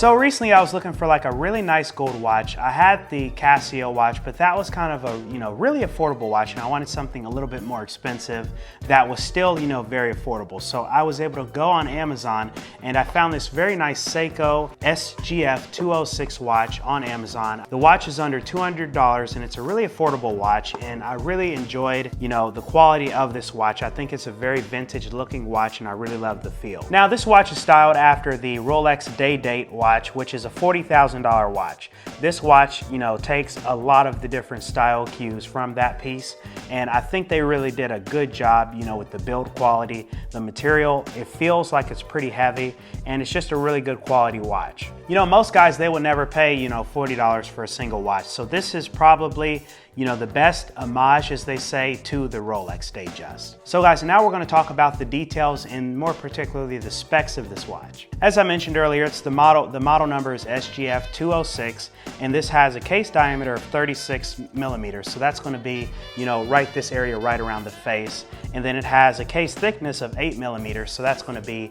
So recently I was looking for like a really nice gold watch. I had the Casio watch, but that was kind of a, really affordable watch, and I wanted something a little bit more expensive that was still, very affordable. So I was able to go on Amazon and I found this very nice Seiko SGF206 watch on Amazon. The watch is under $200 and it's a really affordable watch, and I really enjoyed, the quality of this watch. I think it's a very vintage looking watch and I really love the feel. Now this watch is styled after the Rolex Day Date watch, which is a $40,000 watch. This watch, takes a lot of the different style cues from that piece, and I think they really did a good job, with the build quality, the material. It feels like it's pretty heavy, and it's just a really good quality watch. Most guys, they would never pay, $40 for a single watch. So this is probably, the best homage, as they say, to the Rolex Datejust. So guys, now we're going to talk about the details and more particularly the specs of this watch. As I mentioned earlier, it's the model number is SGF206, and this has a case diameter of 36 millimeters. So that's going to be, right this area right around the face. And then it has a case thickness of 8 millimeters. So that's going to be,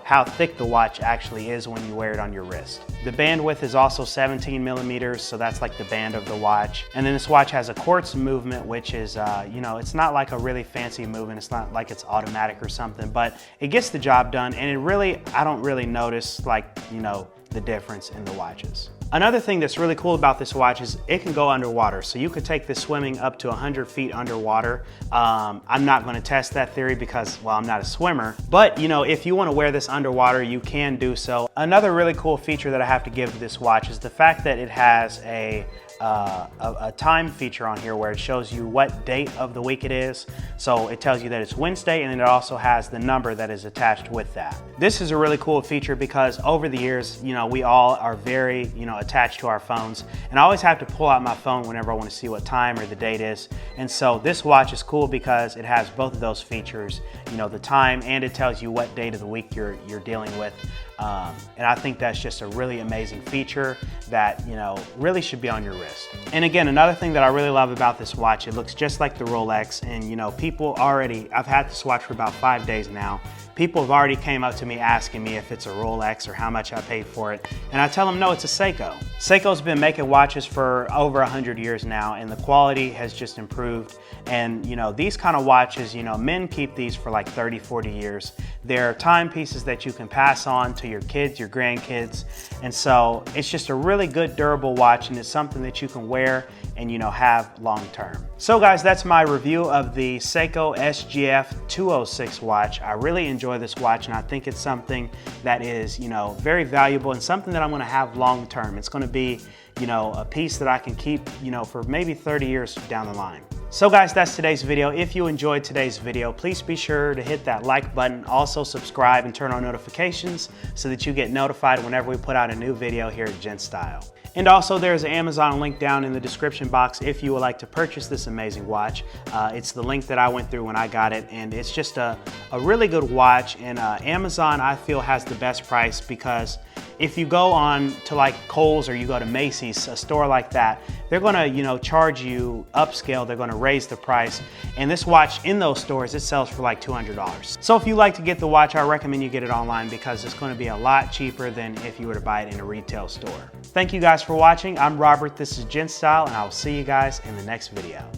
how thick the watch actually is when you wear it on your wrist. The band width is also 17 millimeters. So that's like the band of the watch. And then this watch has a quartz movement, which is, it's not like a really fancy movement. It's not like it's automatic or something, but it gets the job done. And I don't really notice like, the difference in the watches. Another thing that's really cool about this watch is it can go underwater. So you could take this swimming up to 100 feet underwater. I'm not going to test that theory because, well, I'm not a swimmer. But, if you want to wear this underwater, you can do so. Another really cool feature that I have to give this watch is the fact that it has a time feature on here where it shows you what date of the week it is. So it tells you that it's Wednesday, and then it also has the number that is attached with that. This is a really cool feature because over the years, we all are very, attached to our phones, and I always have to pull out my phone whenever I want to see what time or the date is. And so this watch is cool because it has both of those features, the time, and it tells you what date of the week you're dealing with. And I think that's just a really amazing feature that, really should be on your wrist. And again, another thing that I really love about this watch, it looks just like the Rolex, and people already, I've had this watch for about 5 days now. People have already came up to me asking me if it's a Rolex or how much I paid for it. And I tell them, no, it's a Seiko. Seiko's been making watches for over 100 years now, and the quality has just improved. And these kind of watches, men keep these for like 30, 40 years. They're timepieces that you can pass on to your kids, your grandkids. And so it's just a really good durable watch, and it's something that you can wear and have long term. So guys, that's my review of the Seiko SGF206 watch. I really enjoy this watch, and I think it's something that is, very valuable and something that I'm going to have long term. It's going to be, a piece that I can keep, for maybe 30 years down the line. So guys, that's today's video. If you enjoyed today's video, please be sure to hit that like button. Also subscribe and turn on notifications so that you get notified whenever we put out a new video here at GentStyle. And also there's an Amazon link down in the description box if you would like to purchase this amazing watch. It's the link that I went through when I got it, and it's just a really good watch. And Amazon, I feel, has the best price because if you go on to like Kohl's or you go to Macy's, a store like that, they're gonna, charge you upscale, they're gonna raise the price. And this watch in those stores, it sells for like $200. So if you like to get the watch, I recommend you get it online because it's gonna be a lot cheaper than if you were to buy it in a retail store. Thank you guys for watching. I'm Robert, this is GentStyle, and I will see you guys in the next video.